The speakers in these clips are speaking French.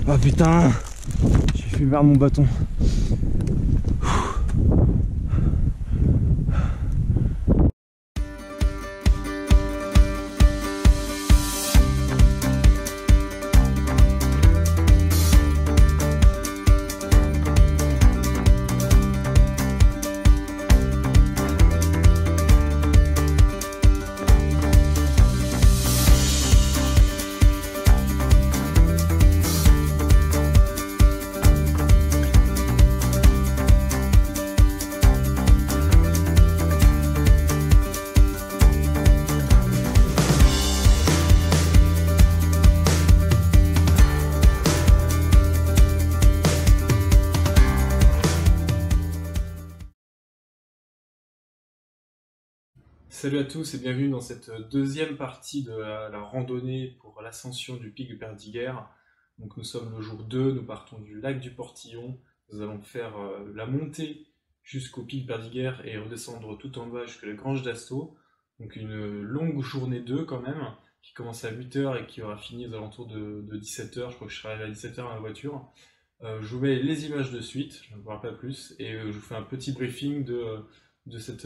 Ah putain, j'ai fait perdre mon bâton. Salut à tous et bienvenue dans cette deuxième partie de la randonnée pour l'ascension du pic du Perdiguer. Donc nous sommes le jour 2, nous partons du lac du Portillon, nous allons faire la montée jusqu'au pic Perdiguer et redescendre tout en bas jusqu'à la Grange d'Astaud. Donc une longue journée 2 quand même, qui commence à 8 h et qui aura fini aux alentours de 17 h. Je crois que je serai arrivé à 17 h dans la voiture. Je vous mets les images de suite, je ne vous parle pas plus, et je vous fais un petit briefing de cette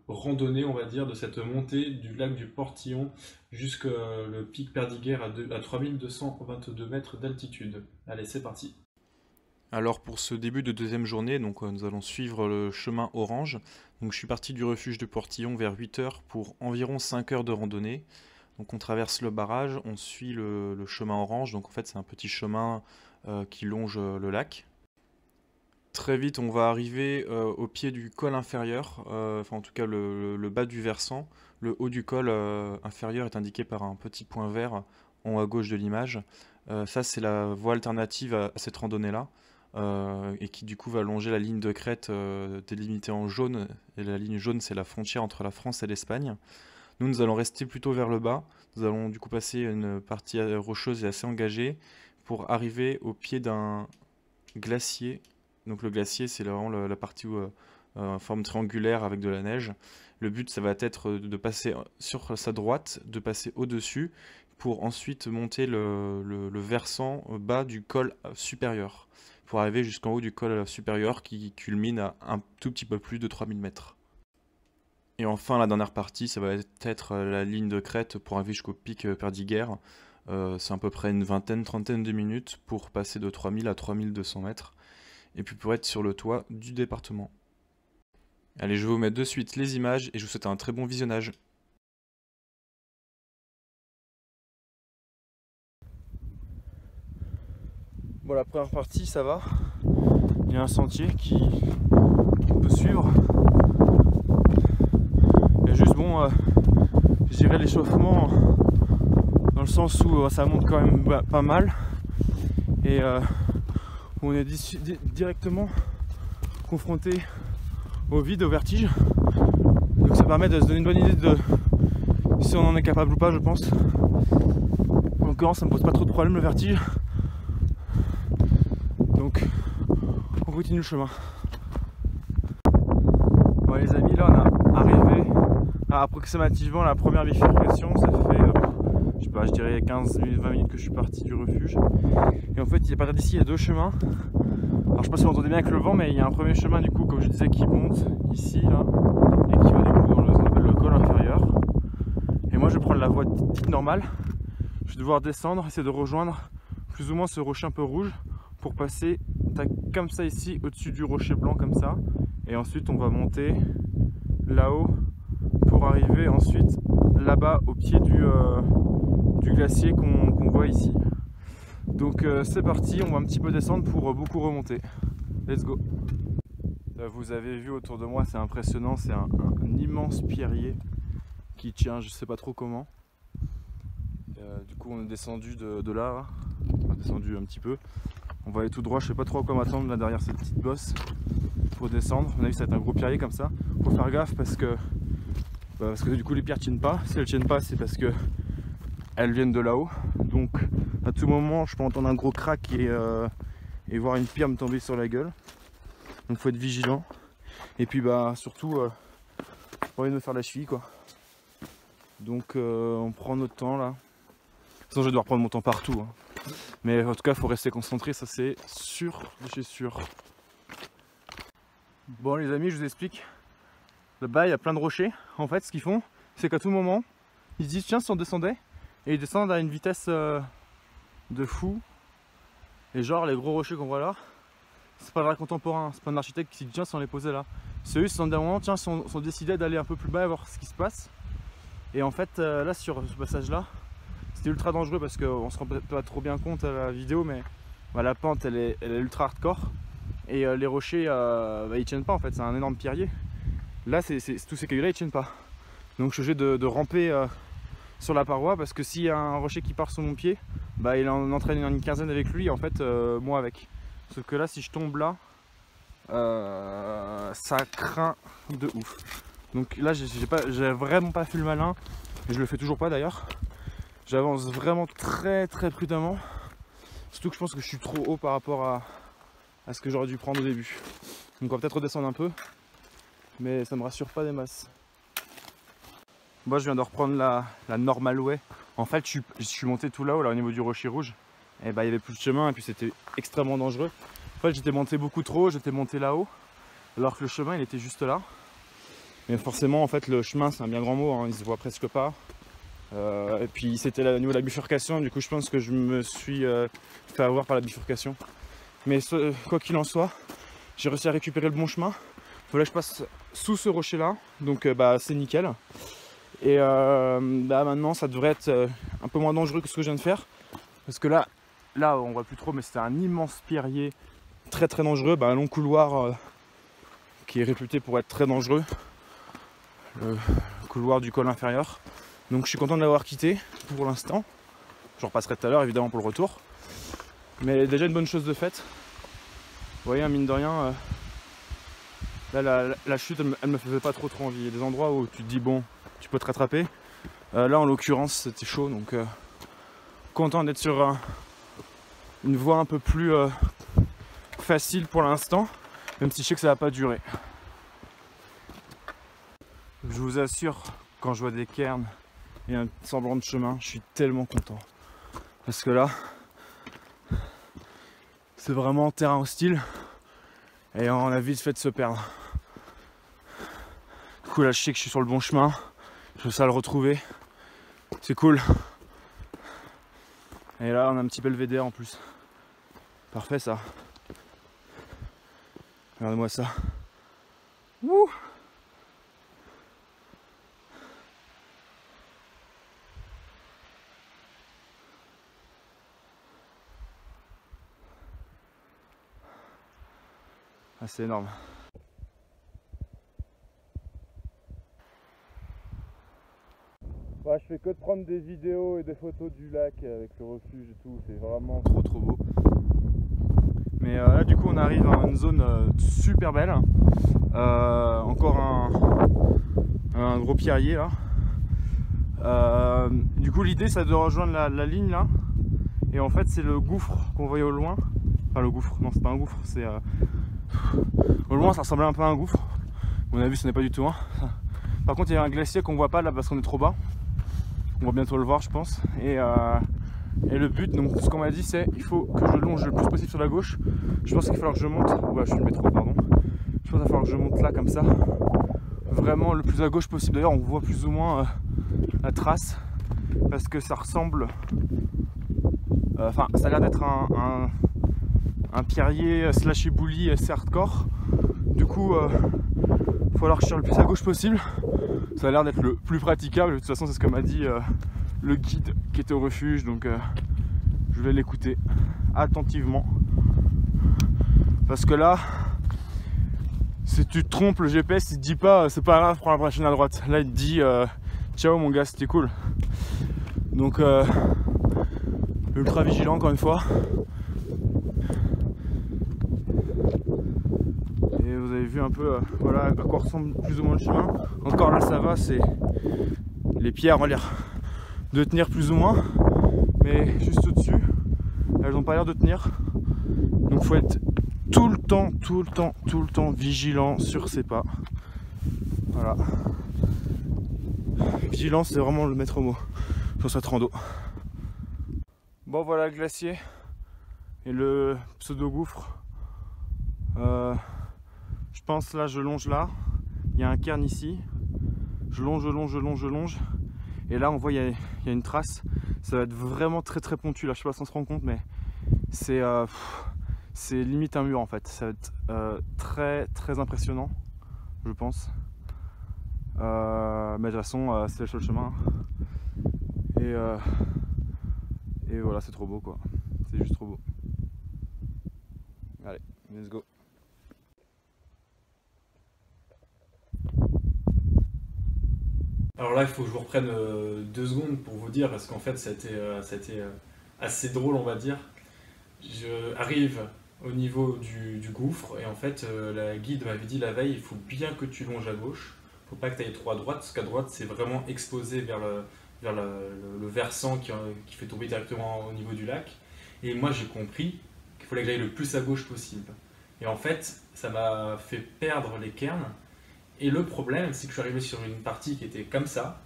randonnée, on va dire, de cette montée du lac du Portillon jusqu'au pic Perdiguer à 3222 mètres d'altitude. Allez, c'est parti. Alors pour ce début de deuxième journée, donc, nous allons suivre le chemin orange. Donc, je suis parti du refuge de Portillon vers 8 h pour environ 5 heures de randonnée. Donc on traverse le barrage, on suit le chemin orange, donc en fait c'est un petit chemin qui longe le lac. Très vite, on va arriver au pied du col inférieur, enfin en tout cas le bas du versant. Le haut du col inférieur est indiqué par un petit point vert en haut à gauche de l'image. Ça, c'est la voie alternative à cette randonnée-là, et qui du coup va longer la ligne de crête délimitée en jaune. Et la ligne jaune, c'est la frontière entre la France et l'Espagne. Nous allons rester plutôt vers le bas. Nous allons du coup passer une partie rocheuse et assez engagée pour arriver au pied d'un glacier. Donc le glacier, c'est vraiment la partie en forme triangulaire avec de la neige. Le but, ça va être de passer sur sa droite, de passer au-dessus, pour ensuite monter le versant bas du col supérieur, pour arriver jusqu'en haut du col supérieur qui culmine à un tout petit peu plus de 3000 mètres. Et enfin, la dernière partie, ça va être la ligne de crête pour arriver jusqu'au pic Perdiguer. C'est à peu près une trentaine de minutes pour passer de 3000 à 3200 mètres. Et puis pour être sur le toit du département. Allez, je vais vous mettre de suite les images et je vous souhaite un très bon visionnage. Bon, la première partie, ça va. Il y a un sentier qu'on peut suivre. Il y a juste, bon, je dirais l'échauffement dans le sens où ça monte quand même pas mal. Et on est directement confronté au vide, au vertige. Donc ça permet de se donner une bonne idée de si on en est capable ou pas, je pense. En l'occurrence, ça me pose pas trop de problème le vertige. Donc on continue le chemin. Bon les amis, là on a arrivé à approximativement la première bifurcation. Ça fait je sais pas, je dirais 15 minutes, 20 minutes que je suis parti du refuge. Et en fait, à partir d'ici, il y a deux chemins. Alors, je sais pas si vous entendez bien avec le vent, mais il y a un premier chemin, du coup, comme je disais, qui monte ici, là, et qui va du coup dans ce qu'on appelle le col inférieur. Et moi, je vais prendre la voie dite normale. Je vais devoir descendre, essayer de rejoindre plus ou moins ce rocher un peu rouge pour passer comme ça ici, au-dessus du rocher blanc, comme ça. Et ensuite, on va monter là-haut pour arriver ensuite là-bas au pied du glacier qu'on voit ici. Donc c'est parti, on va un petit peu descendre pour beaucoup remonter. Let's go. Vous avez vu autour de moi, c'est impressionnant, c'est un immense pierrier qui tient je sais pas trop comment. Du coup on est descendu de là, on a descendu un petit peu. On va aller tout droit, je sais pas trop à quoi m'attendre là derrière cette petite bosse pour descendre. On a vu ça va être un gros pierrier comme ça. Faut faire gaffe parce que du coup les pierres tiennent pas. Si elles tiennent pas, c'est parce que elles viennent de là-haut. Donc à tout moment je peux entendre un gros crack et voir une pierre me tomber sur la gueule. Donc faut être vigilant. Et puis surtout pas envie de me faire la cheville quoi. Donc on prend notre temps là. De toute façon je vais devoir prendre mon temps partout. Hein. Mais en tout cas, il faut rester concentré, ça c'est sûr de chez sûr. Bon les amis, je vous explique. Là-bas, il y a plein de rochers. En fait, ce qu'ils font, c'est qu'à tout moment, ils se disent tiens, si on descendait, et ils descendent à une vitesse de fou. Et genre, les gros rochers qu'on voit là, c'est pas vrai contemporain, c'est pas un architecte qui se dit tiens, si on les posait là. C'est eux, ils se sont dit à un moment, tiens, si on décidait d'aller un peu plus bas et voir ce qui se passe. Et en fait, là, sur ce passage-là, c'était ultra dangereux parce qu'on se rend pas trop bien compte à la vidéo, mais bah, la pente, elle est ultra hardcore. Et les rochers, bah, ils tiennent pas en fait, c'est un énorme pierrier. Là, tous ces cailloux-là, ils tiennent pas. Donc je suis obligé de ramper sur la paroi parce que s'il y a un rocher qui part sur mon pied, bah, il en entraîne une quinzaine avec lui et en fait moi avec. Sauf que là, si je tombe là, ça craint de ouf. Donc là, j'ai vraiment pas fait le malin et je le fais toujours pas d'ailleurs. J'avance vraiment très prudemment. Surtout que je pense que je suis trop haut par rapport à ce que j'aurais dû prendre au début. Donc on va peut-être redescendre un peu, mais ça me rassure pas des masses. Moi je viens de reprendre la normal way. En fait je suis monté tout là-haut, là, au niveau du rocher rouge. Et bah il y avait plus de chemin et puis c'était extrêmement dangereux. En fait j'étais monté beaucoup trop, j'étais monté là-haut, alors que le chemin il était juste là. Mais forcément en fait le chemin c'est un bien grand mot, hein, il se voit presque pas. Et puis c'était au niveau de la bifurcation, du coup je pense que je me suis fait avoir par la bifurcation. Mais quoi qu'il en soit, j'ai réussi à récupérer le bon chemin. Voilà, je passe sous ce rocher là, donc bah, c'est nickel. Et bah, maintenant ça devrait être un peu moins dangereux que ce que je viens de faire. Parce que là on voit plus trop, mais c'était un immense pierrier très dangereux, bah, un long couloir qui est réputé pour être très dangereux. Le couloir du col inférieur. Donc je suis content de l'avoir quitté pour l'instant. Je repasserai tout à l'heure évidemment pour le retour. Mais déjà une bonne chose de faite. Vous voyez, mine de rien, là la chute elle me faisait pas trop envie. Il y a des endroits où tu te dis bon, tu peux te rattraper. Là en l'occurrence c'était chaud, donc content d'être sur une voie un peu plus facile pour l'instant, même si je sais que ça va pas durer. Je vous assure, quand je vois des cairns et un semblant de chemin, je suis tellement content. Parce que là, c'est vraiment terrain hostile et on a vite fait de se perdre. Du coup là je sais que je suis sur le bon chemin, je veux ça le retrouver, c'est cool. Et là on a un petit belvédère en plus, parfait ça. Regardez-moi ça. Wouh! Ah, c'est énorme. Ouais, je fais que de prendre des vidéos et des photos du lac avec le refuge et tout, c'est vraiment trop beau. Mais là du coup on arrive dans une zone super belle. Encore un gros pierrier là. Du coup l'idée c'est de rejoindre la ligne là. Et en fait c'est le gouffre qu'on voyait au loin. Enfin le gouffre, non c'est pas un gouffre, c'est... Au loin ça ressemblait un peu à un gouffre. On a vu ce n'est pas du tout un. Par contre il y a un glacier qu'on voit pas là parce qu'on est trop bas. On va bientôt le voir je pense. Et le but, donc ce qu'on m'a dit c'est il faut que je longe le plus possible sur la gauche. Je pense qu'il va falloir que je monte. Ouais je suis le métro pardon. Je pense qu'il va falloir que je monte là comme ça. Vraiment le plus à gauche possible. D'ailleurs on voit plus ou moins la trace. Parce que ça ressemble. Enfin ça a l'air d'être un pierrier slash éboulis assez hardcore. Du coup il va falloir que je tire le plus à gauche possible. Ça a l'air d'être le plus praticable. De toute façon c'est ce que m'a dit le guide qui était au refuge. Donc je vais l'écouter attentivement. Parce que là, si tu te trompes, le GPS il te dit pas c'est pas grave, prends la prochaine à droite. Là il te dit ciao mon gars, c'était cool. Donc ultra vigilant encore une fois. Et vous avez vu un peu voilà à quoi ressemble plus ou moins le chemin. Encore là ça va, c'est les pierres ont l'air de tenir plus ou moins, mais juste au-dessus elles n'ont pas l'air de tenir. Donc faut être tout le temps vigilant sur ses pas. Voilà. Vigilance c'est vraiment le maître mot sur cette rando. Bon voilà le glacier et le pseudo-gouffre. Je pense là, je longe là, il y a un cairn ici, je longe. Et là on voit il y a une trace, ça va être vraiment très pointu là, je sais pas si on se rend compte mais c'est limite un mur en fait, ça va être très impressionnant je pense. Mais de toute façon c'est le seul chemin et voilà, c'est trop beau quoi, c'est juste trop beau. Allez, let's go. Alors là, il faut que je vous reprenne 2 secondes pour vous dire, parce qu'en fait, ça a été assez drôle, on va dire. Je arrive au niveau du gouffre, et en fait, la guide m'avait dit la veille, il faut bien que tu longes à gauche, faut pas que tu ailles trop à droite, parce qu'à droite, c'est vraiment exposé vers le versant qui fait tomber directement au niveau du lac. Et moi, j'ai compris qu'il fallait que j'aille le plus à gauche possible. Et en fait, ça m'a fait perdre les cairns. Et le problème, c'est que je suis arrivé sur une partie qui était comme ça.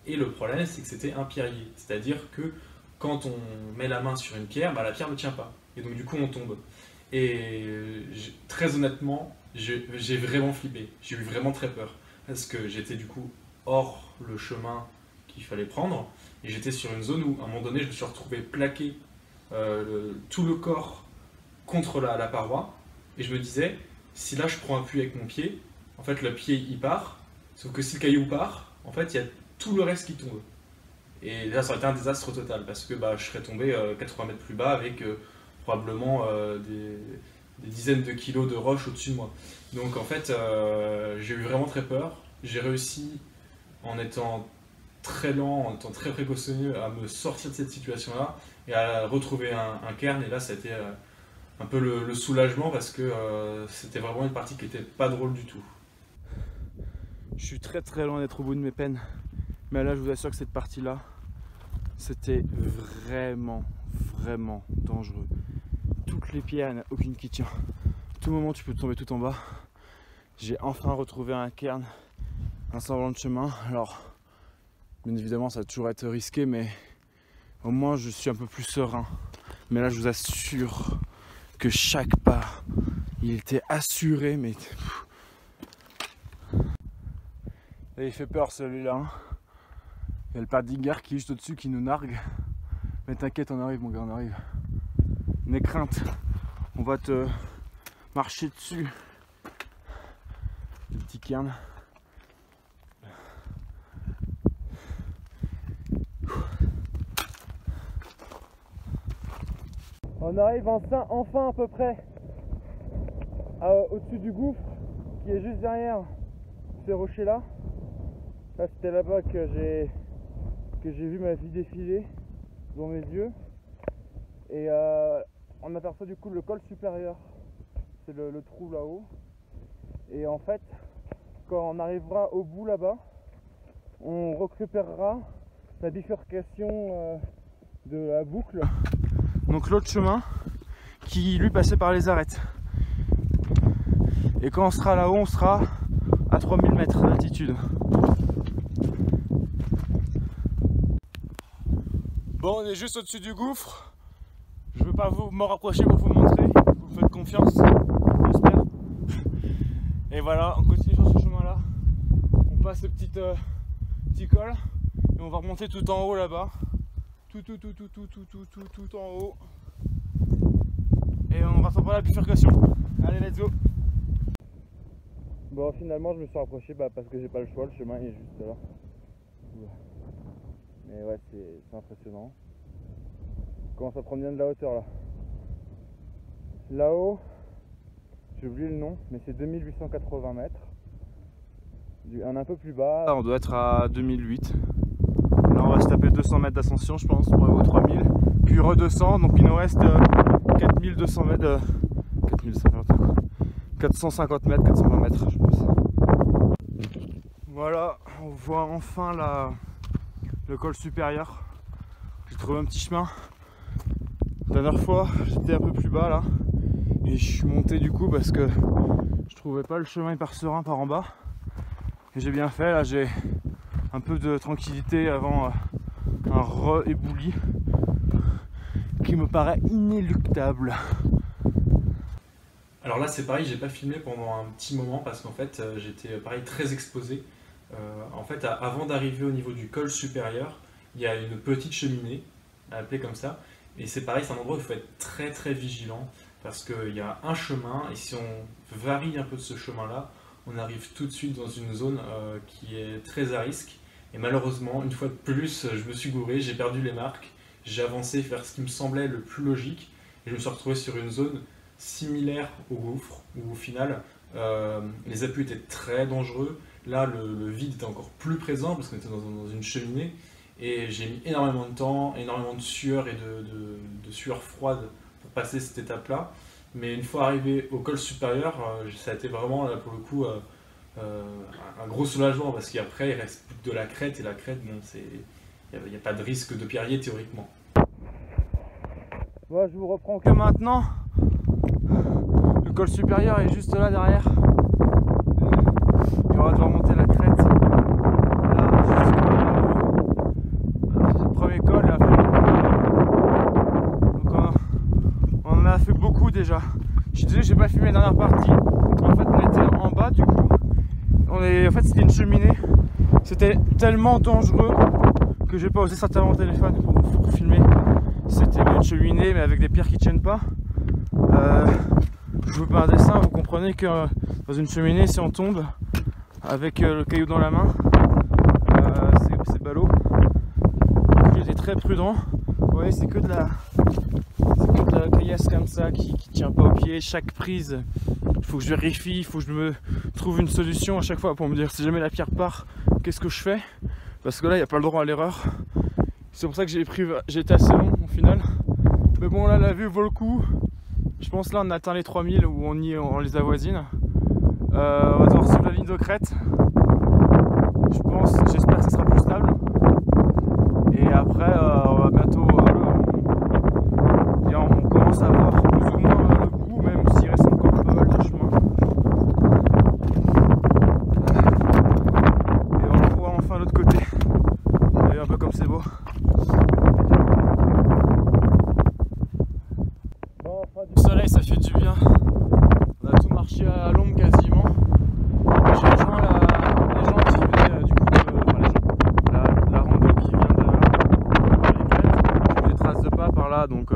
Et le problème, c'est que c'était un pierrier. C'est-à-dire que quand on met la main sur une pierre, bah, la pierre ne tient pas. Et donc du coup, on tombe. Et très honnêtement, j'ai vraiment flippé. J'ai eu vraiment très peur. Parce que j'étais du coup hors le chemin qu'il fallait prendre. Et j'étais sur une zone où, à un moment donné, je me suis retrouvé plaqué tout le corps contre la paroi. Et je me disais, si là je prends appui avec mon pied, en fait le pied il part, sauf que si le caillou part, en fait il y a tout le reste qui tombe. Et là ça aurait été un désastre total, parce que je serais tombé 80 mètres plus bas avec probablement des dizaines de kilos de roches au-dessus de moi. Donc en fait j'ai eu vraiment très peur. J'ai réussi, en étant très lent, en étant très précautionneux, à me sortir de cette situation-là et à retrouver un cairn. Et là ça a été un peu le soulagement, parce que c'était vraiment une partie qui était pas drôle du tout. Je suis très loin d'être au bout de mes peines, mais là je vous assure que cette partie là c'était vraiment dangereux. Toutes les pierres, il n'y en a aucune qui tient. À tout moment tu peux tomber tout en bas. J'ai enfin retrouvé un cairn, un semblant de chemin. Alors bien évidemment ça va toujours être risqué, mais au moins je suis un peu plus serein. Mais là je vous assure que chaque pas il était assuré, mais et il fait peur celui-là, hein. Il y a le Perdiger qui est juste au-dessus qui nous nargue. Mais t'inquiète, on arrive mon gars, on arrive. N'aie crainte, on va te marcher dessus. Le petit cairn. On arrive enfin à peu près au-dessus du gouffre qui est juste derrière ces rochers là. Là c'était là-bas que j'ai vu ma vie défiler devant mes yeux. Et on aperçoit du coup le col supérieur. C'est le trou là-haut. Et en fait, quand on arrivera au bout là-bas, on récupérera la bifurcation de la boucle. Donc l'autre chemin qui lui passait par les arêtes. Et quand on sera là-haut, on sera à 3000 mètres d'altitude. Bon, on est juste au-dessus du gouffre. Je ne veux pas m'en rapprocher pour vous montrer. Vous me faites confiance, j'espère. Et voilà, on continue sur ce chemin-là. On passe le petit col et on va remonter tout en haut là-bas. Tout en haut. Et on va s'en prendre la bifurcation. Allez, let's go. Bon, finalement, je me suis rapproché parce que j'ai pas le choix, le chemin est juste là. Mais ouais, c'est impressionnant. On commence à prendre bien de la hauteur là. Là-haut, j'ai oublié le nom, mais c'est 2880 mètres. Un peu plus bas. Là, on doit être à 2008. Là, on va se taper 200 mètres d'ascension, je pense, pour aller aux 3000. Puis redescend, donc il nous reste 4200 mètres. 450 mètres, 420 mètres, je pense. Voilà, on voit enfin le col supérieur. J'ai trouvé un petit chemin. La dernière fois, j'étais un peu plus bas là. Et je suis monté du coup parce que je trouvais pas le chemin hyper serein par en bas. Et j'ai bien fait, là j'ai un peu de tranquillité avant un re-ébouli. qui me paraît inéluctable. Alors là c'est pareil, j'ai pas filmé pendant un petit moment parce qu'en fait j'étais pareil très exposé. En fait avant d'arriver au niveau du col supérieur, il y a une petite cheminée, appelée comme ça, et c'est pareil, c'est un endroit où il faut être très très vigilant parce qu'il y a un chemin et si on varie un peu de ce chemin là, on arrive tout de suite dans une zone qui est très à risque. Et malheureusement, une fois de plus, je me suis gouré, j'ai perdu les marques, j'ai avancé vers ce qui me semblait le plus logique et je me suis retrouvé sur une zone similaire au gouffre, où au final les appuis étaient très dangereux. Là le vide était encore plus présent parce qu'on était dans une cheminée et j'ai mis énormément de temps, énormément de sueur et de sueur froide pour passer cette étape là. Mais une fois arrivé au col supérieur, ça a été vraiment là, pour le coup un gros soulagement parce qu'après il reste plus que de la crête et la crête, bon, il n'y a pas de risque de pierrier théoriquement. Ouais, je vous reprends que maintenant. Le col supérieur est juste là derrière. Et on va devoir monter la crête. Là, c'est le premier col. Là. Donc on en a fait beaucoup déjà. Je suis désolé, j'ai pas filmé la dernière partie. En fait, on était en bas du coup. En fait, c'était une cheminée. C'était tellement dangereux que j'ai pas osé sortir mon téléphone pour filmer. C'était une cheminée mais avec des pierres qui tiennent pas. Je vous fais un dessin, vous comprenez que dans une cheminée, si on tombe avec le caillou dans la main, c'est ballot. J'étais très prudent. Vous voyez, c'est que de la caillasse comme ça qui tient pas au pied. Chaque prise, il faut que je vérifie, il faut que je me trouve une solution à chaque fois pour me dire si jamais la pierre part, qu'est-ce que je fais? Parce que là, il n'y a pas le droit à l'erreur. C'est pour ça que j'ai été assez long au final. Mais bon, là, la vue vaut le coup. Je pense là on a atteint les 3000 où on les avoisine. On va devoir suivre la ligne de crête. J'espère que ça sera plus stable. Et après on va bientôt et on commence à voir plus ou moins le bout, même s'il reste encore pas mal de chemin. Et on le voit enfin de l'autre côté. Vous voyez un peu comme c'est beau. Du soleil, ça fait du bien. On a tout marché à l'ombre quasiment. J'ai rejoint les gens qui venaient du coup la rando qui vient de là. J'ai des traces de pas par là, donc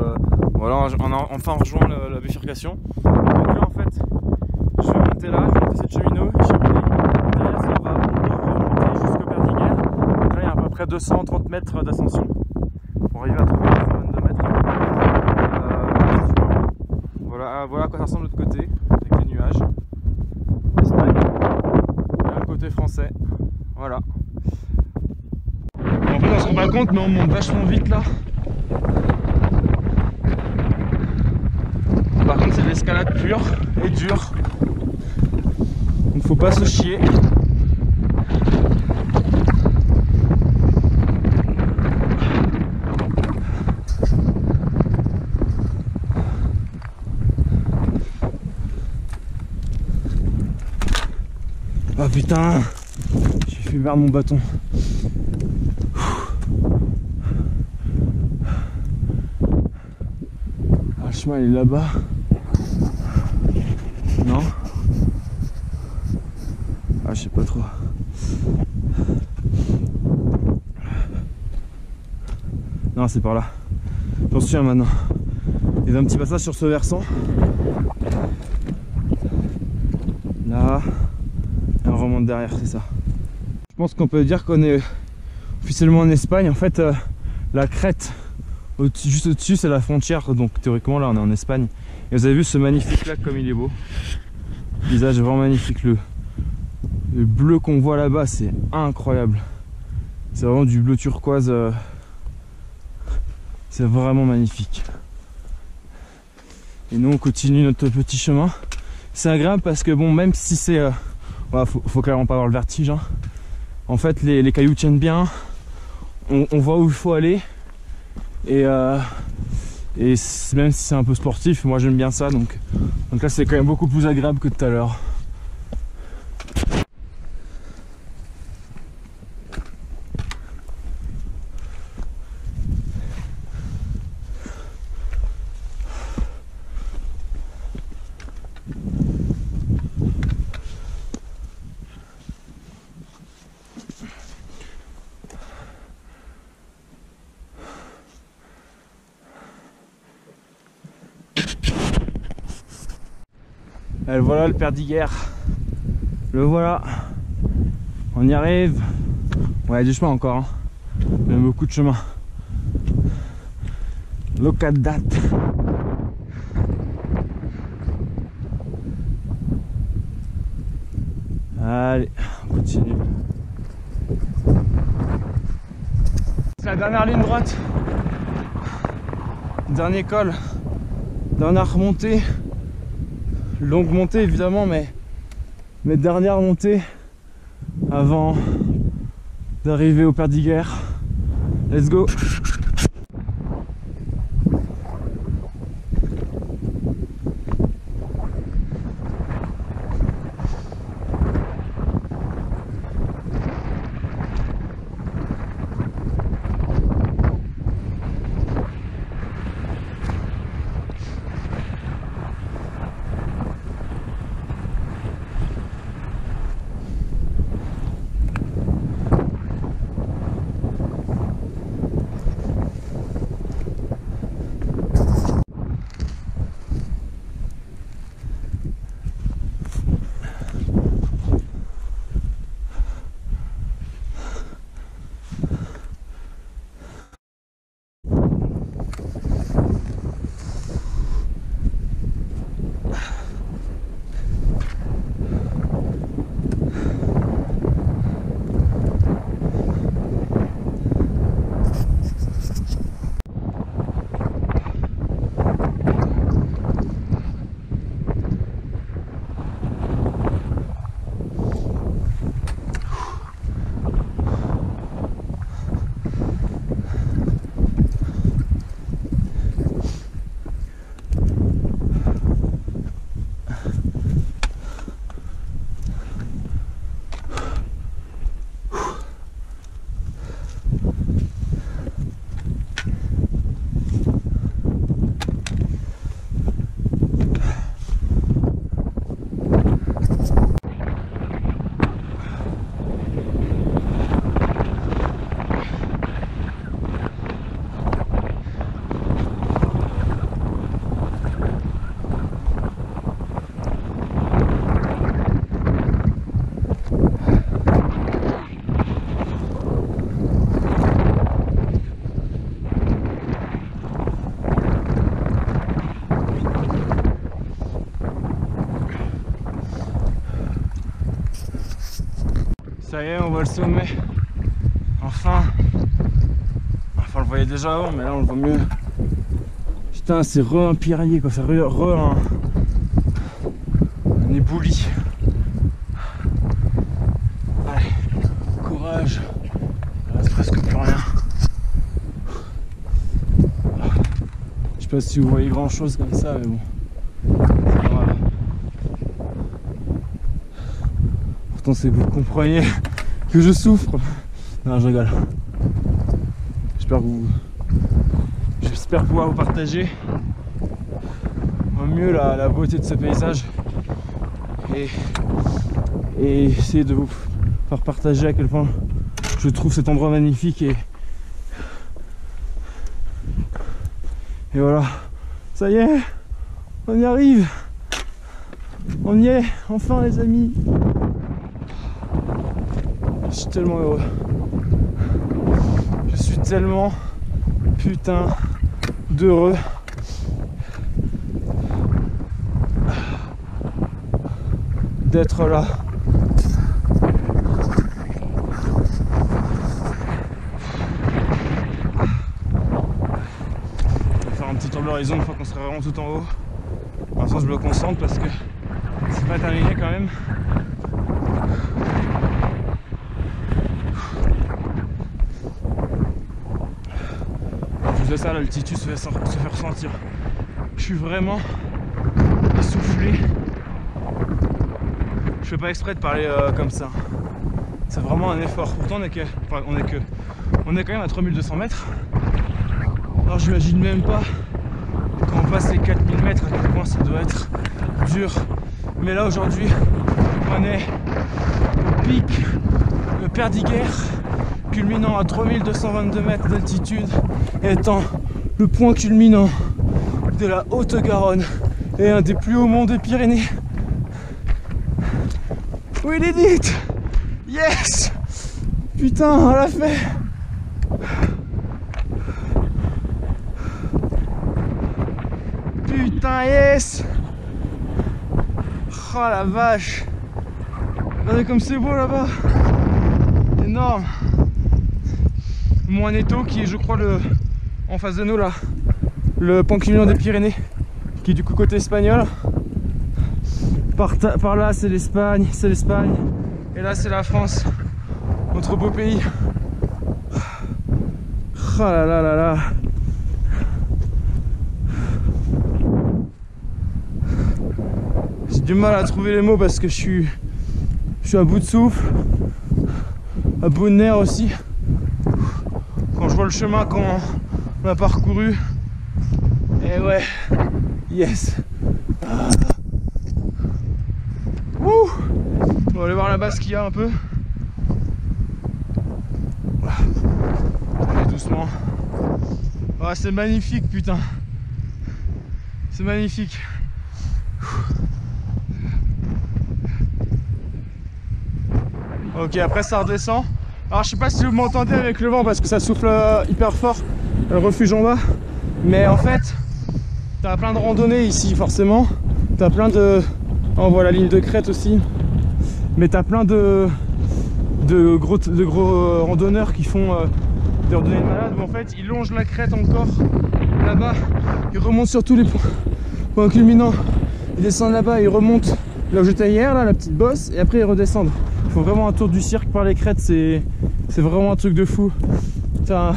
voilà, on a enfin rejoint la bifurcation. Donc là en fait, je vais monter là, je vais monter cette cheminée. Derrière ça va remonter jusqu'au Perdiguer. Donc là il y a à peu près 230 mètres d'ascension pour arriver à trouver une zone de mètres. Voilà à quoi ça ressemble de l'autre côté, avec les nuages. Espagne. Et le côté français. Voilà. En fait on se rend pas compte mais on monte vachement vite là. Par contre c'est de l'escalade pure et dure. Donc faut pas se chier. Oh putain, j'ai fait perdre mon bâton. Ah, le chemin il est là-bas. Non? Ah, je sais pas trop. Non, c'est par là. J'en souviens maintenant. Il y avait un petit passage sur ce versant. Là. Et on remonte derrière, c'est ça. Je pense qu'on peut dire qu'on est officiellement en Espagne. En fait, la crête juste au-dessus, c'est la frontière. Donc théoriquement, là, on est en Espagne. Et vous avez vu ce magnifique lac comme il est beau. Le paysage est vraiment magnifique. Le bleu qu'on voit là-bas, c'est incroyable. C'est vraiment du bleu turquoise. C'est vraiment magnifique. Et nous, on continue notre petit chemin. C'est agréable parce que bon, même si c'est faut clairement pas avoir le vertige, hein. En fait les cailloux tiennent bien, on voit où il faut aller et même si c'est un peu sportif, moi j'aime bien ça, donc là c'est quand même beaucoup plus agréable que tout à l'heure. Et voilà le Perdiguer. Le voilà. On y arrive. Ouais, il y a du chemin encore. Hein. Il y a beaucoup de chemin. Look at that. Allez, on continue. C'est la dernière ligne droite. Dernier col. Dernière montée. Longue montée évidemment, mais dernière montée avant d'arriver au Perdiguer. Let's go. Ça y est, on voit le sommet. Enfin, on le voyait déjà avant, mais là on le voit mieux. Putain, c'est un piraillet quoi, c'est un éboulis. Allez, courage. Il reste presque plus rien. Je sais pas si vous voyez grand chose comme ça, mais bon. Voilà. Pourtant c'est que vous compreniez que je souffre. Non, je rigole. J'espère pouvoir vous partager au mieux la beauté de ce paysage et essayer de vous faire partager à quel point je trouve cet endroit magnifique et voilà. Ça y est, on y arrive. On y est, enfin les amis. Je suis tellement heureux. Je suis tellement putain d'heureux. D'être là. Je vais faire un petit tour de l'horizon une fois qu'on sera vraiment tout en haut. Pour l'instant je me concentre parce que c'est pas terminé quand même. De ça, l'altitude se fait ressentir. Je suis vraiment essoufflé. Je fais pas exprès de parler comme ça. C'est vraiment un effort. Pourtant on est quand même à 3200 mètres. Alors j'imagine même pas quand on passe les 4000 mètres à quel point ça doit être dur. Mais là aujourd'hui on est au pic le Perdiguer, culminant à 3222 mètres d'altitude, étant le point culminant de la Haute-Garonne et un des plus hauts monts des Pyrénées. We did it! Yes! Putain, on l'a fait! Putain, yes! Oh la vache! Regardez comme c'est beau là-bas! Énorme! Moineto qui est, je crois, en face de nous là, le Pancrémillon des Pyrénées, qui est du coup côté espagnol. Par là c'est l'Espagne, et là c'est la France, notre beau pays. Oh là là là là. J'ai du mal à trouver les mots parce que je suis à bout de souffle, à bout de nerfs aussi. Quand je vois le chemin qu'on a parcouru, et ouais, yes. Ouh. On va aller voir là-bas ce qu'il y a un peu. Allez doucement. Oh, c'est magnifique, putain. C'est magnifique. Ok, après ça redescend. Alors je sais pas si vous m'entendez avec le vent parce que ça souffle hyper fort, le refuge en bas. Mais en fait, t'as plein de randonnées ici forcément. T'as plein de... On voit la ligne de crête aussi. Mais t'as plein de gros randonneurs qui font des randonnées de malades où en fait ils longent la crête encore là-bas. Ils remontent sur tous les points culminants. Ils descendent là-bas, ils remontent là où j'étais hier, là, la petite bosse, et après ils redescendent. Il faut vraiment un tour du cirque par les crêtes, c'est vraiment un truc de fou. Putain.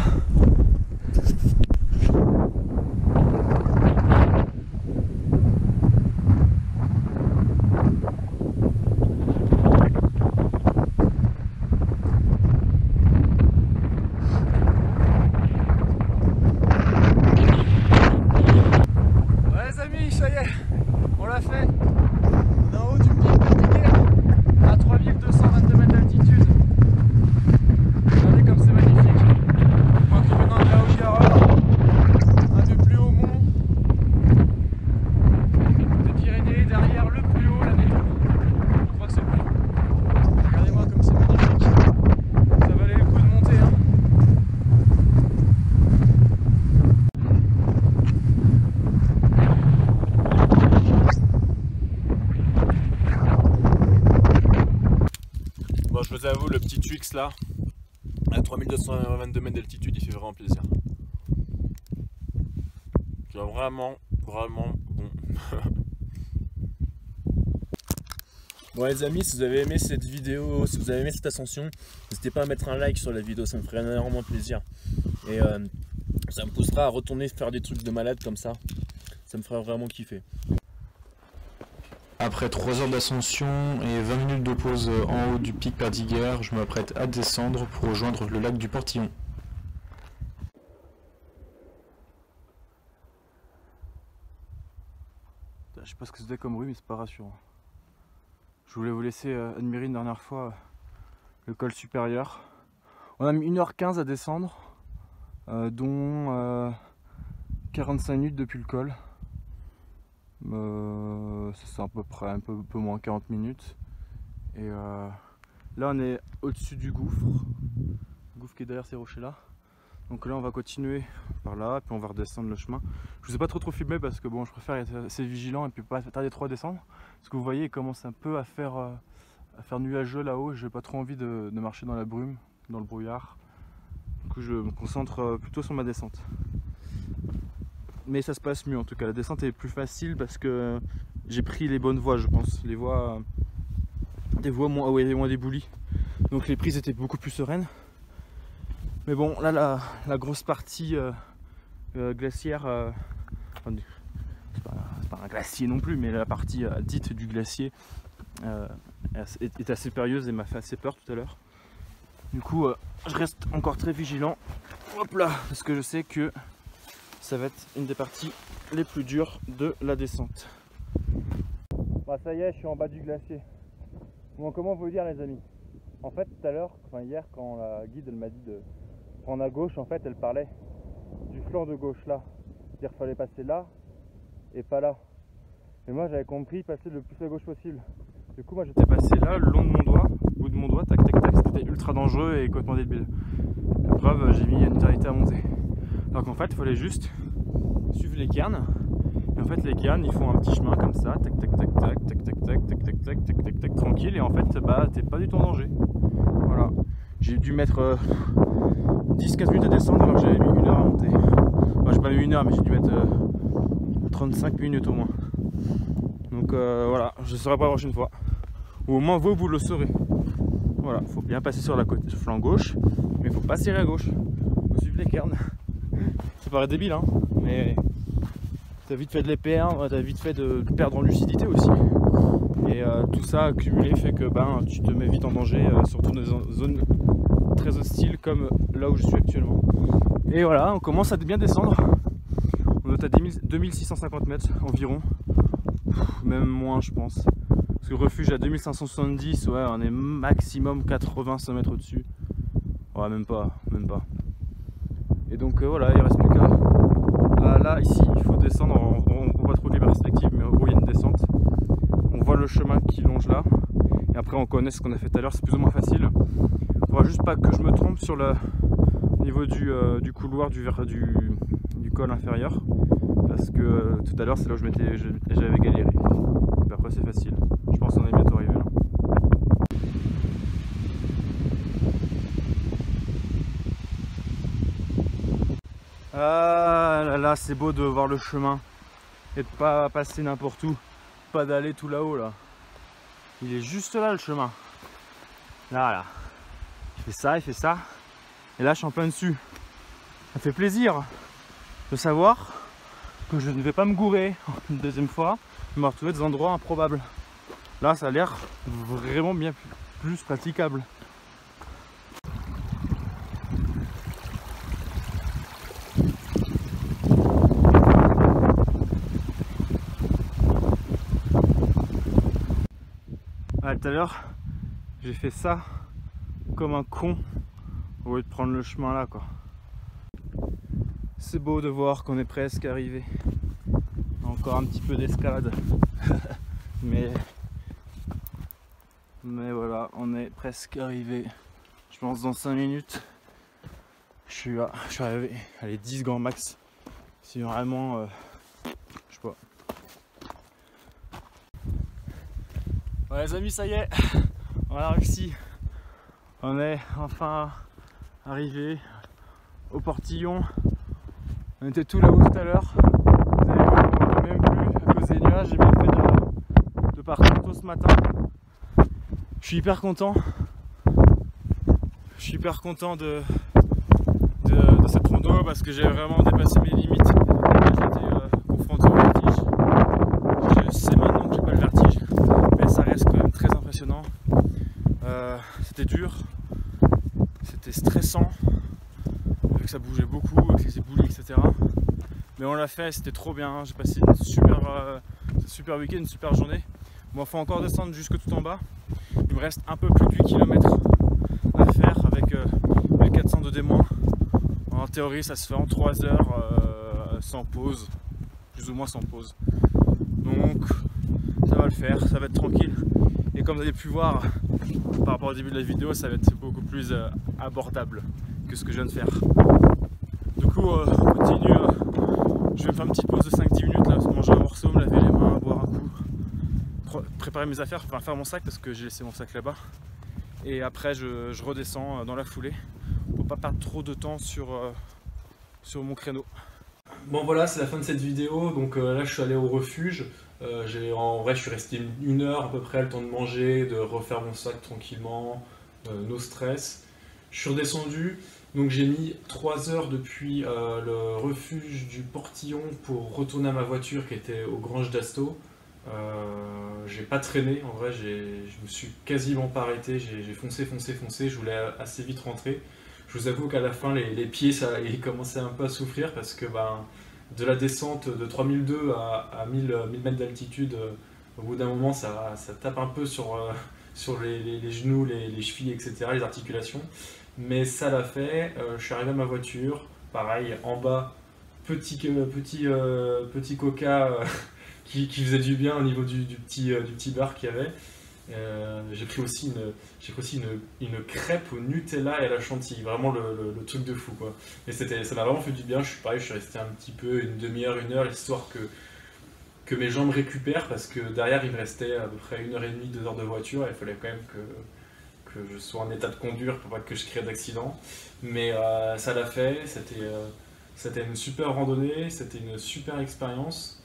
Ouais les amis, ça y est, on l'a fait. On est en haut du pic Perdiguer, à 3222 mètres d'altitude. Regardez comme c'est magnifique. Point culminant de la Haute-Garonne, un des plus hauts monts des Pyrénées, derrière le plus haut, la Médoc. Je crois que c'est le plus haut. Regardez-moi comme c'est magnifique. Ça valait le coup de monter, hein. Bon, je vous avoue, le petit Twix là, à 3222 mètres d'altitude, il fait vraiment plaisir. C'est vraiment bon. Bon les amis, si vous avez aimé cette vidéo, si vous avez aimé cette ascension, n'hésitez pas à mettre un like sur la vidéo, ça me ferait énormément plaisir. Et ça me poussera à retourner faire des trucs de malade comme ça. Ça me ferait vraiment kiffer. Après 3 heures d'ascension et 20 minutes de pause en haut du pic Perdiguer, je m'apprête à descendre pour rejoindre le lac du Portillon. Je sais pas ce que c'était comme bruit, mais c'est pas rassurant. Je voulais vous laisser admirer une dernière fois le col supérieur. On a mis 1h15 à descendre, dont 45 minutes depuis le col. C'est à peu près un peu moins 40 minutes. Et là on est au-dessus du gouffre. Le gouffre qui est derrière ces rochers là. Donc là on va continuer par là, puis on va redescendre le chemin. Je vous ai pas trop filmé parce que bon, je préfère être assez vigilant et puis pas tarder trop à descendre. Parce que vous voyez, il commence un peu à faire nuageux là-haut. J'ai pas trop envie de marcher dans la brume, dans le brouillard. Du coup je me concentre plutôt sur ma descente. Mais ça se passe mieux en tout cas. La descente est plus facile parce que j'ai pris les bonnes voies, je pense. Les voies, des voies moins déboulies. Donc les prises étaient beaucoup plus sereines. Mais bon, là la grosse partie glaciaire, c'est pas un glacier non plus, mais la partie dite du glacier est assez périlleuse et m'a fait assez peur tout à l'heure. Du coup, je reste encore très vigilant. Hop là, parce que je sais que ça va être une des parties les plus dures de la descente. Bah ça y est, je suis en bas du glacier. Bon, comment vous dire les amis? En fait tout à l'heure, enfin hier, quand la guide elle m'a dit de prendre à gauche, en fait elle parlait du flanc de gauche là. C'est-à-dire qu'il fallait passer là et pas là. Et moi j'avais compris passer le plus à gauche possible. Du coup moi j'étais passé là le long de mon doigt, au bout de mon doigt, tac tac tac, c'était ultra dangereux et complètement débile. La preuve, j'ai mis une éternité à monter. Alors qu'en fait il fallait juste suivre les cairns. Et en fait les cairns ils font un petit chemin comme ça, tac tac tac tac tac tac tac tac tac tac tac tac tac tranquille, et en fait bah t'es pas du tout en danger. Voilà. J'ai dû mettre 10-15 minutes à descendre alors que j'avais mis 1 heure à monter. Enfin j'ai pas mis 1 heure mais j'ai dû mettre 35 minutes au moins. Donc voilà, je ne saurai pas la prochaine fois. Ou au moins vous le saurez. Voilà, faut bien passer sur la côte flanc gauche, mais faut pas tirer à gauche. Faut suivre les cairns. Ça paraît débile hein, mais t'as vite fait de les perdre, t'as vite fait de perdre en lucidité aussi. Et tout ça accumulé fait que ben tu te mets vite en danger, surtout dans des zones très hostiles comme là où je suis actuellement. Et voilà, on commence à bien descendre. On est à 2650 mètres environ, même moins je pense. Parce que le refuge est à 2570, ouais, on est maximum 85 mètres au-dessus. Ouais, même pas. Et donc voilà, il reste plus qu'à... Ah, là, ici, il faut descendre, on voit pas trop les perspectives, mais en gros, il y a une descente. On voit le chemin qui longe là. Et après, on connaît ce qu'on a fait tout à l'heure, c'est plus ou moins facile. Il faudra juste pas que je me trompe sur le niveau du couloir du col inférieur. Parce que tout à l'heure, c'est là où j'avais galéré. Et après, c'est facile. Je pense qu'on est bientôt arrivé là. Ah là là, c'est beau de voir le chemin et de pas passer n'importe où, pas d'aller tout là-haut là. Il est juste là le chemin. Là. Il fait ça. Et là je suis en plein dessus. Ça fait plaisir de savoir que je ne vais pas me gourer une deuxième fois, me retrouver des endroits improbables. Là ça a l'air vraiment bien plus praticable. Tout à l'heure j'ai fait ça comme un con au lieu de prendre le chemin là quoi. C'est beau de voir qu'on est presque arrivé. Encore un petit peu d'escalade. mais voilà, on est presque arrivé. Je pense dans 5 minutes je suis là, je suis arrivé. Allez, 10 grands max. Si vraiment je sais pas. Ouais les amis, ça y est, on a réussi. On est enfin arrivé au portillon. On était tout là-haut tout à l'heure. Vous avez vu, on ne voit même plus à cause des nuages. J'ai bien fait de partir tôt ce matin. Je suis hyper content. Je suis hyper content de cette rando parce que j'ai vraiment dépassé mes limites. J'étais confronté au vertige. Je sais maintenant que j'ai pas le vertige, mais ça reste quand même très impressionnant. C'était dur, c'était stressant, vu que ça bougeait beaucoup, avec les éboulis, etc. Mais on l'a fait, c'était trop bien. J'ai passé une super week-end, une super journée. Bon, il faut encore descendre jusque tout en bas. Il me reste un peu plus de 8 km à faire avec 1400 de D-. En théorie, ça se fait en 3 heures sans pause, plus ou moins sans pause. Donc, ça va le faire, ça va être tranquille. Et comme vous avez pu voir par rapport au début de la vidéo, ça va être beaucoup plus abordable que ce que je viens de faire. Du coup, on continue. Je vais me faire une petite pause de 5-10 minutes, là, manger un morceau, me laver les mains, boire un coup, préparer mes affaires, enfin faire mon sac parce que j'ai laissé mon sac là-bas. Et après, je redescends dans la foulée pour pas perdre trop de temps sur mon créneau. Bon voilà, c'est la fin de cette vidéo. Donc là, je suis allé au refuge. En vrai, je suis resté 1 heure à peu près, le temps de manger, de refaire mon sac tranquillement, no stress. Je suis redescendu, donc j'ai mis 3 heures depuis le refuge du Portillon pour retourner à ma voiture qui était aux Granges d'Asto. J'ai pas traîné, en vrai, je me suis quasiment pas arrêté, j'ai foncé, je voulais assez vite rentrer. Je vous avoue qu'à la fin, les pieds, ils commençaient un peu à souffrir parce que de la descente de 3002 à 1000 mètres d'altitude, au bout d'un moment, ça tape un peu sur les genoux, les chevilles, etc., les articulations. Mais ça l'a fait, je suis arrivé à ma voiture, pareil, en bas, petit coca qui faisait du bien au niveau du petit bar qu'il y avait. J'ai pris aussi une crêpe au Nutella et à la chantilly, vraiment le truc de fou quoi. Et ça m'a vraiment fait du bien, je suis resté un petit peu, une demi-heure, une heure, histoire que mes jambes récupèrent, parce que derrière il me restait à peu près 1h30, 2 heures de voiture, et il fallait quand même que je sois en état de conduire pour pas que je crée d'accident. Mais ça l'a fait, c'était une super randonnée, c'était une super expérience.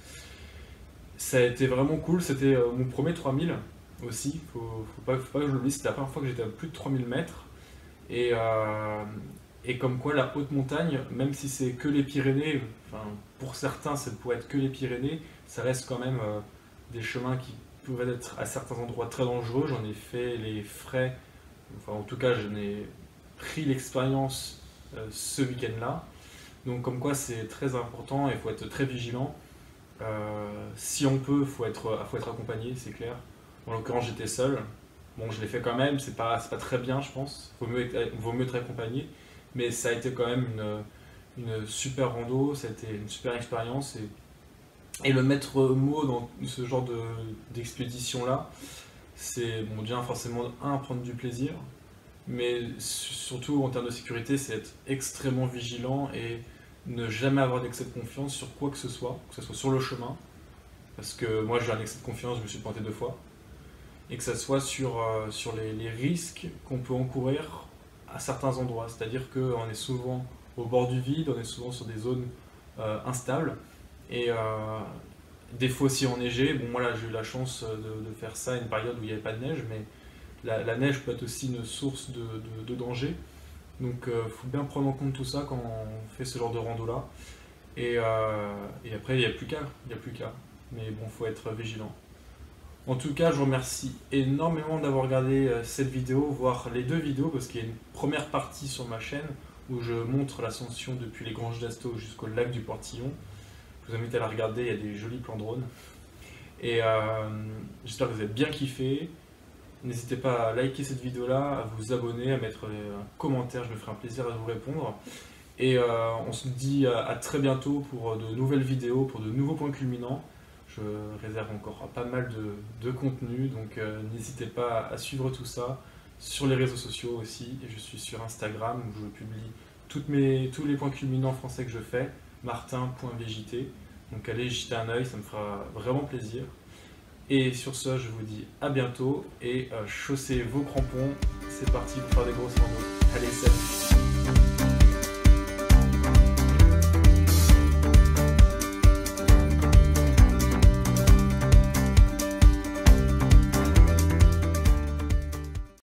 Ça a été vraiment cool, c'était mon premier 3000 aussi, faut pas que je l'oublie, c'était la première fois que j'étais à plus de 3000 mètres. Et comme quoi la haute montagne, même si c'est que les Pyrénées, enfin, pour certains ça pourrait être que les Pyrénées, ça reste quand même des chemins qui pouvaient être à certains endroits très dangereux. J'en ai fait les frais, enfin en tout cas j'en ai pris l'expérience ce week-end-là. Donc comme quoi c'est très important et il faut être très vigilant. Si on peut, faut être accompagné, c'est clair. En l'occurrence, j'étais seul. Bon, je l'ai fait quand même, c'est pas très bien, je pense. Vaut mieux être accompagné. Mais ça a été quand même une super rando, ça a été une super expérience. Et le maître mot dans ce genre d'expédition-là, c'est bon, déjà forcément, prendre du plaisir. Mais surtout en termes de sécurité, c'est être extrêmement vigilant et ne jamais avoir d'excès de confiance sur quoi que ce soit sur le chemin, parce que moi j'ai un excès de confiance, je me suis planté 2 fois, et que ce soit sur les risques qu'on peut encourir à certains endroits, c'est-à-dire qu'on est souvent au bord du vide, on est souvent sur des zones instables, et des fois aussi enneigé. Bon, moi là j'ai eu la chance de faire ça à une période où il n'y avait pas de neige, mais la neige peut être aussi une source de danger. Donc il faut bien prendre en compte tout ça quand on fait ce genre de rando là. Et après il n'y a plus qu'à. Mais bon, il faut être vigilant. En tout cas, je vous remercie énormément d'avoir regardé cette vidéo, voire les 2 vidéos, parce qu'il y a une première partie sur ma chaîne où je montre l'ascension depuis les Granges d'Astaut jusqu'au lac du Portillon. Je vous invite à la regarder, il y a des jolis plans drone. Et j'espère que vous avez bien kiffé. N'hésitez pas à liker cette vidéo là, à vous abonner, à mettre un commentaire, je me ferai un plaisir à vous répondre. Et on se dit à très bientôt pour de nouvelles vidéos, pour de nouveaux points culminants. Je réserve encore pas mal de contenu, donc n'hésitez pas à suivre tout ça sur les réseaux sociaux aussi. Et je suis sur Instagram où je publie tous les points culminants français que je fais, martin.vjt. Donc allez jeter un œil, ça me fera vraiment plaisir. Et sur ce, je vous dis à bientôt et chaussez vos crampons. C'est parti pour faire des grosses randos. Allez, salut!